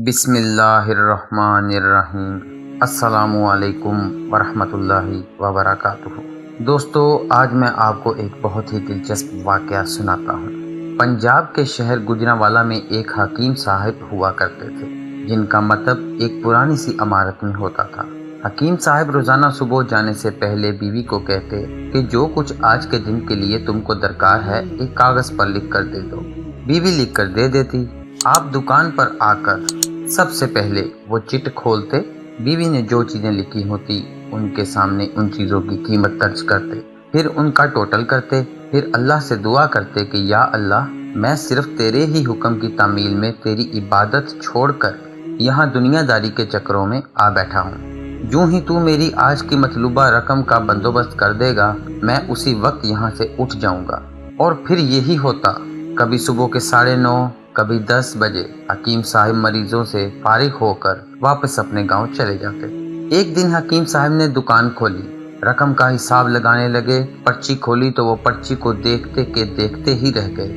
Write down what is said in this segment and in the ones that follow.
बिस्मिल्लाहिर्रहमानिर्रहीम। अस्सलामु अलैकुम वरहमतुल्लाहि वबरकातुहू। दोस्तों, आज मैं आपको एक बहुत ही दिलचस्प वाक़या सुनाता हूँ। पंजाब के शहर गुजरांवाला में एक हकीम साहब हुआ करते थे, जिनका मतलब एक पुरानी सी इमारत में होता था। हकीम साहब रोज़ाना सुबह जाने से पहले बीवी को कहते कि जो कुछ आज के दिन के लिए तुमको दरकार है एक कागज़ पर लिख कर दे दो। बीवी लिख कर दे देती। आप दुकान पर आकर सबसे पहले वो चिट खोलते, बीवी ने जो चीज़ें लिखी होती उनके सामने उन चीज़ों की कीमत दर्ज करते, फिर उनका टोटल करते, फिर अल्लाह से दुआ करते कि या अल्लाह, मैं सिर्फ तेरे ही हुक्म की तामील में तेरी इबादत छोड़कर यहाँ दुनियादारी के चक्करों में आ बैठा हूँ। यूँ ही तू मेरी आज की मतलूबा रकम का बंदोबस्त कर देगा, मैं उसी वक्त यहाँ से उठ जाऊँगा। और फिर यही होता। कभी सुबह के 9:30, कभी 10 बजे हकीम साहब मरीजों से फारिग होकर वापस अपने गांव चले जाते। एक दिन हकीम साहब ने दुकान खोली, रकम का हिसाब लगाने लगे। पर्ची खोली तो वो पर्ची को देखते के देखते ही रह गए।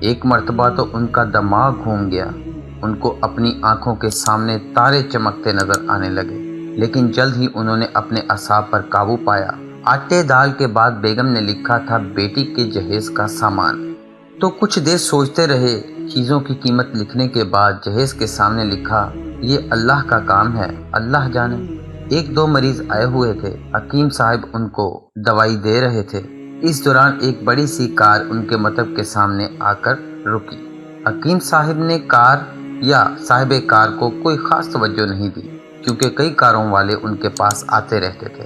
एक मर्तबा तो उनका दिमाग घूम गया। उनको अपनी आंखों के सामने तारे चमकते नजर आने लगे, लेकिन जल्द ही उन्होंने अपने असाब पर काबू पाया। आटे दाल के बाद बेगम ने लिखा था बेटी के जहेज का सामान। तो कुछ देर सोचते रहे। चीज़ों की कीमत लिखने के बाद जहेज के सामने लिखा, ये अल्लाह का काम है, अल्लाह जाने। 1-2 मरीज आए हुए थे। हकीम साहब उनको दवाई दे रहे थे। इस दौरान एक बड़ी सी कार उनके मतलब के सामने आकर रुकी। हकीम साहब ने कार या साहिब कार को कोई खास तवज्जो नहीं दी, क्योंकि कई कारों वाले उनके पास आते रहते थे।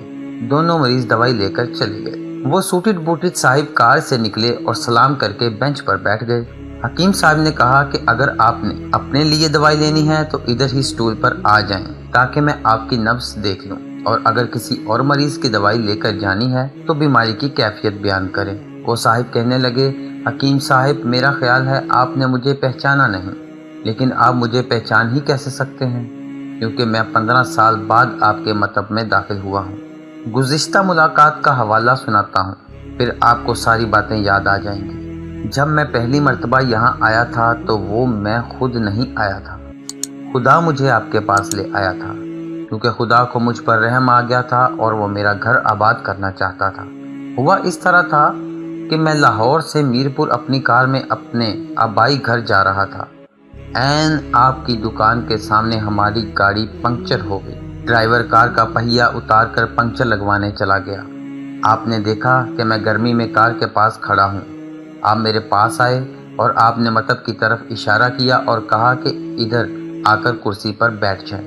दोनों मरीज दवाई लेकर चले गए। वो सूटिड बूटिड साहिब कार से निकले और सलाम करके बेंच पर बैठ गए। हकीम साहब ने कहा कि अगर आपने अपने लिए दवाई लेनी है तो इधर ही स्टूल पर आ जाएं, ताकि मैं आपकी नब्ज देख लूं, और अगर किसी और मरीज की दवाई लेकर जानी है तो बीमारी की कैफियत बयान करें। वो साहिब कहने लगे, हकीम साहब, मेरा ख्याल है आपने मुझे पहचाना नहीं, लेकिन आप मुझे पहचान ही कैसे सकते हैं, क्योंकि मैं 15 साल बाद आपके मतलब में दाखिल हुआ हूँ। गुज़िश्ता मुलाकात का हवाला सुनाता हूँ, फिर आपको सारी बातें याद आ जाएंगी। जब मैं पहली मर्तबा यहाँ आया था तो वो मैं खुद नहीं आया था, खुदा मुझे आपके पास ले आया था, क्योंकि खुदा को मुझ पर रहम आ गया था और वो मेरा घर आबाद करना चाहता था। हुआ इस तरह था कि मैं लाहौर से मीरपुर अपनी कार में अपने आबाई घर जा रहा था। ऐन आपकी दुकान के सामने हमारी गाड़ी पंक्चर हो गई। ड्राइवर कार का पहिया उतार कर पंक्चर लगवाने चला गया। आपने देखा कि मैं गर्मी में कार के पास खड़ा हूँ। आप मेरे पास आए और आपने मतलब की तरफ इशारा किया और कहा कि इधर आकर कुर्सी पर बैठ जाए।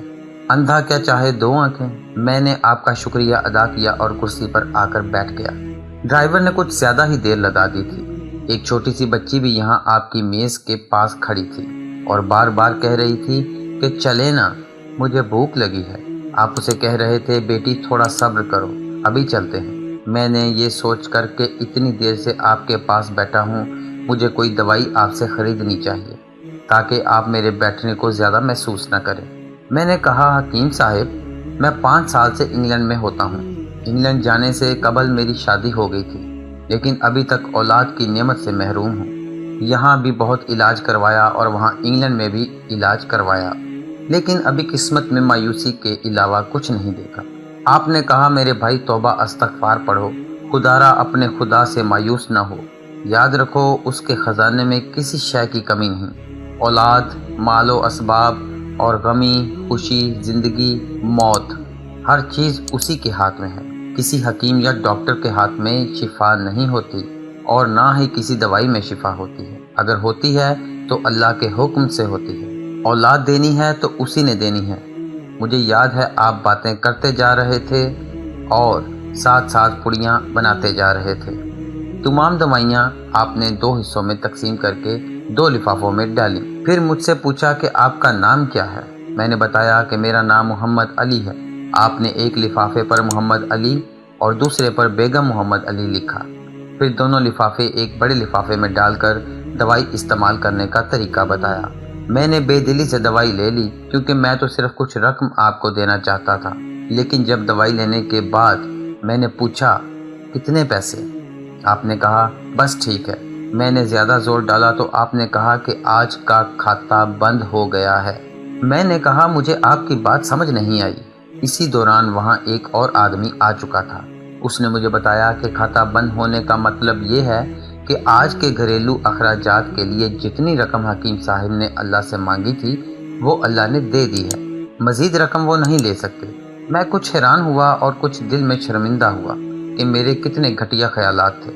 अंधा क्या चाहे 2 आंखें। मैंने आपका शुक्रिया अदा किया और कुर्सी पर आकर बैठ गया। ड्राइवर ने कुछ ज़्यादा ही देर लगा दी थी। एक छोटी सी बच्ची भी यहाँ आपकी मेज़ के पास खड़ी थी और बार बार कह रही थी कि चले ना, मुझे भूख लगी है। आप उसे कह रहे थे, बेटी थोड़ा सब्र करो, अभी चलते हैं। मैंने ये सोच कर के इतनी देर से आपके पास बैठा हूँ, मुझे कोई दवाई आपसे ख़रीदनी चाहिए, ताकि आप मेरे बैठने को ज़्यादा महसूस न करें। मैंने कहा, हकीम साहब, मैं 5 साल से इंग्लैंड में होता हूँ। इंग्लैंड जाने से कबल मेरी शादी हो गई थी, लेकिन अभी तक औलाद की नेमत से महरूम हूँ। यहाँ भी बहुत इलाज करवाया और वहाँ इंग्लैंड में भी इलाज करवाया, लेकिन अभी किस्मत में मायूसी के अलावा कुछ नहीं देखा। आपने कहा, मेरे भाई, तौबा अस्तगफार पढ़ो, खुदारा अपने खुदा से मायूस न हो। याद रखो, उसके ख़जाने में किसी शय की कमी नहीं। औलाद, मालो असबाब और गमी, खुशी, ज़िंदगी, मौत, हर चीज़ उसी के हाथ में है। किसी हकीम या डॉक्टर के हाथ में शिफा नहीं होती, और ना ही किसी दवाई में शिफा होती है। अगर होती है तो अल्लाह के हुक्म से होती है। औलाद देनी है तो उसी ने देनी है। मुझे याद है आप बातें करते जा रहे थे और साथ साथ पुड़ियाँ बनाते जा रहे थे। तमाम दवाइयाँ आपने 2 हिस्सों में तकसीम करके 2 लिफाफों में डाली। फिर मुझसे पूछा कि आपका नाम क्या है। मैंने बताया कि मेरा नाम मोहम्मद अली है। आपने एक लिफाफे पर मोहम्मद अली और दूसरे पर बेगम मोहम्मद अली लिखा। फिर दोनों लिफाफे एक बड़े लिफाफे में डालकर दवाई इस्तेमाल करने का तरीका बताया। मैंने बेदिली से दवाई ले ली, क्योंकि मैं तो सिर्फ कुछ रकम आपको देना चाहता था। लेकिन जब दवाई लेने के बाद मैंने पूछा, कितने पैसे? आपने कहा, बस ठीक है। मैंने ज़्यादा जोर डाला तो आपने कहा कि आज का खाता बंद हो गया है। میں نے کہا مجھے آپ کی بات سمجھ نہیں آئی۔ اسی دوران وہاں ایک اور آدمی آ چکا تھا۔ اس نے مجھے بتایا کہ کھاتا بند ہونے کا مطلب یہ ہے کہ آج کے گھریلو اخراجات کے لیے جتنی رقم حکیم صاحب نے اللہ سے مانگی تھی وہ اللہ نے دے دی ہے، مزید رقم وہ نہیں لے سکتے۔ میں کچھ حیران ہوا اور کچھ دل میں شرمندہ ہوا کہ میرے کتنے گھٹیا خیالات تھے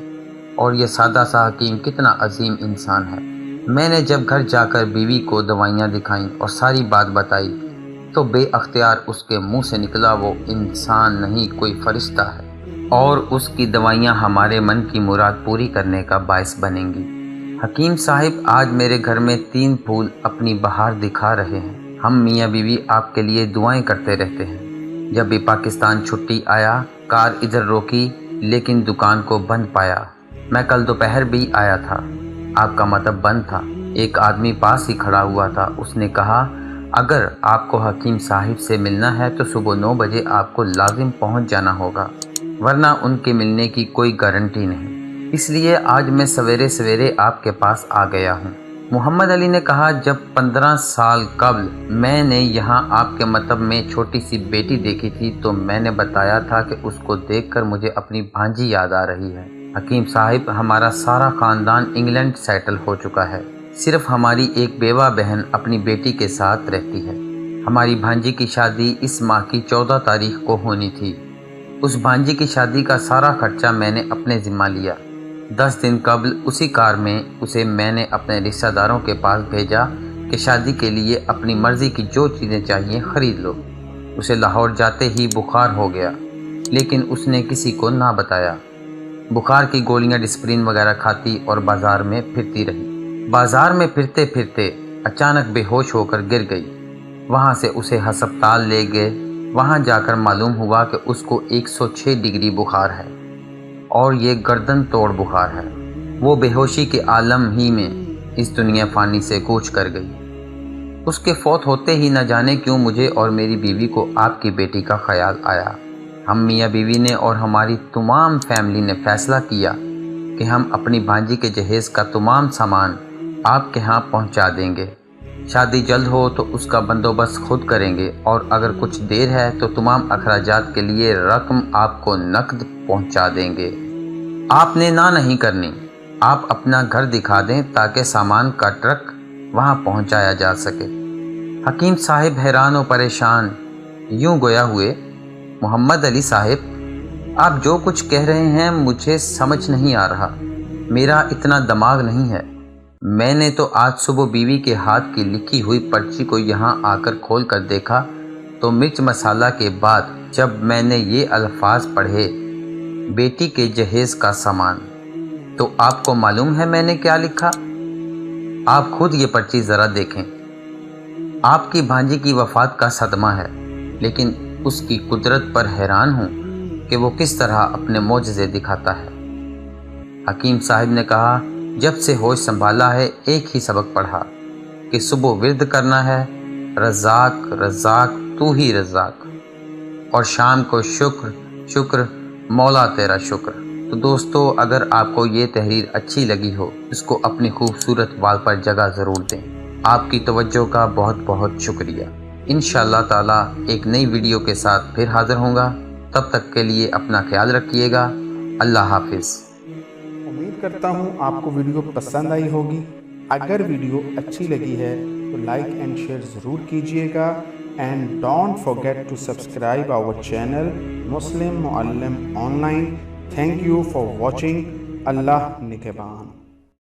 اور یہ سادہ سا حکیم کتنا عظیم انسان ہے۔ میں نے جب گھر جا کر بیوی کو دوائیاں دکھائیں اور ساری بات بتائی تو بے اختیار اس کے منہ سے نکلا وہ انسان نہیں کوئی فرشتہ ہے اور اس کی دوائیاں ہمارے من کی مراد پوری کرنے کا باعث بنیں گی۔ حکیم صاحب آج میرے گھر میں 3 پھول اپنی بہار دکھا رہے ہیں۔ ہم میاں بیوی آپ کے لیے دعائیں کرتے رہتے ہیں۔ جب بھی پاکستان چھٹی آیا کار ادھر روکی لیکن دکان کو بند پایا۔ میں کل دوپہر بھی آیا تھا، آپ کا مطلب بند تھا۔ ایک آدمی پاس ہی کھڑا ہوا تھا، اس نے کہا اگر آپ کو حکیم صاحب سے ملنا ہے تو صبح 9 بجے آپ کو لازم پہنچ جانا ہوگا، ورنہ ان کے ملنے کی کوئی گارنٹی نہیں، اس لیے آج میں سویرے سویرے آپ کے پاس آ گیا ہوں۔ محمد علی نے کہا جب 15 سال قبل میں نے یہاں آپ کے مطلب میں چھوٹی سی بیٹی دیکھی تھی تو میں نے بتایا تھا کہ اس کو دیکھ کر مجھے اپنی بھانجی یاد آ رہی ہے۔ حکیم صاحب ہمارا سارا خاندان انگلینڈ سیٹل ہو چکا ہے، صرف ہماری ایک بیوہ بہن اپنی بیٹی کے ساتھ رہتی ہے۔ ہماری بھانجی کی شادی اس ماہ کی 14 تاریخ کو ہونی تھی۔ اس بھانجی کی شادی کا سارا خرچہ میں نے اپنے ذمہ لیا۔ 10 دن قبل اسی کار میں اسے میں نے اپنے رشتہ داروں کے پاس بھیجا کہ شادی کے لیے اپنی مرضی کی جو چیزیں چاہیے خرید لو۔ اسے لاہور جاتے ہی بخار ہو گیا لیکن اس نے کسی کو نہ بتایا۔ بخار کی گولیاں ڈسپرین وغیرہ کھاتی اور بازار میں پھرتی رہی۔ بازار میں پھرتے پھرتے اچانک بے ہوش ہو کر گر گئی۔ وہاں سے اسے ہسپتال لے گئے۔ وہاں جا کر معلوم ہوا کہ اس کو 106 ڈگری بخار ہے اور یہ گردن توڑ بخار ہے۔ وہ بے ہوشی کے عالم ہی میں اس دنیا فانی سے کوچ کر گئی۔ اس کے فوت ہوتے ہی نہ جانے کیوں مجھے اور میری بیوی کو آپ کی بیٹی کا خیال آیا۔ ہم میاں بیوی نے اور ہماری تمام فیملی نے فیصلہ کیا کہ ہم اپنی بھانجی کے جہیز کا تمام سامان آپ کے ہاں پہنچا دیں گے۔ شادی جلد ہو تو اس کا بندوبست خود کریں گے اور اگر کچھ دیر ہے تو تمام اخراجات کے لیے رقم آپ کو نقد پہنچا دیں گے۔ آپ نے نہ نہیں کرنی، آپ اپنا گھر دکھا دیں تاکہ سامان کا ٹرک وہاں پہنچایا جا سکے۔ حکیم صاحب حیران و پریشان یوں گویا ہوئے، محمد علی صاحب آپ جو کچھ کہہ رہے ہیں مجھے سمجھ نہیں آ رہا، میرا اتنا دماغ نہیں ہے۔ میں نے تو آج صبح بیوی کے ہاتھ کی لکھی ہوئی پرچی کو یہاں آ کر کھول کر دیکھا تو مرچ مسالہ کے بعد جب میں نے یہ الفاظ پڑھے بیٹی کے جہیز کا سامان تو آپ کو معلوم ہے میں نے کیا لکھا؟ آپ خود یہ پرچی ذرا دیکھیں۔ آپ کی بھانجی کی وفات کا صدمہ ہے لیکن اس کی قدرت پر حیران ہوں کہ وہ کس طرح اپنے معجزے دکھاتا ہے۔ حکیم صاحب نے کہا جب سے ہوش سنبھالا ہے ایک ہی سبق پڑھا کہ صبح ورد کرنا ہے رزاق رزاق تو ہی رزاق، اور شام کو شکر شکر مولا تیرا شکر۔ تو دوستو اگر آپ کو یہ تحریر اچھی لگی ہو اس کو اپنی خوبصورت وال پر جگہ ضرور دیں۔ آپ کی توجہ کا بہت بہت شکریہ۔ انشاءاللہ تعالی ایک نئی ویڈیو کے ساتھ پھر حاضر ہوں گا، تب تک کے لیے اپنا خیال رکھیے گا۔ اللہ حافظ۔ امید کرتا ہوں آپ کو ویڈیو پسند آئی ہوگی۔ اگر ویڈیو اچھی لگی ہے تو لائک اینڈ شیئر ضرور کیجئے گا، and don't forget to subscribe our channel Muslim Muallim online. Thank you for watching. اللہ نگہبان۔